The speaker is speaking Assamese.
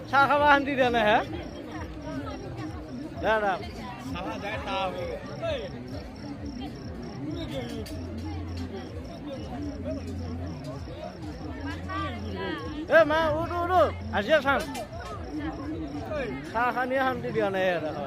চাহ খাব শান্তি দিয়া নাই হে দাদা এ মা উঠো উঠো আজিয়ে চাম চাহ খানিয়ে শান্তি দিয়া নাই দেখা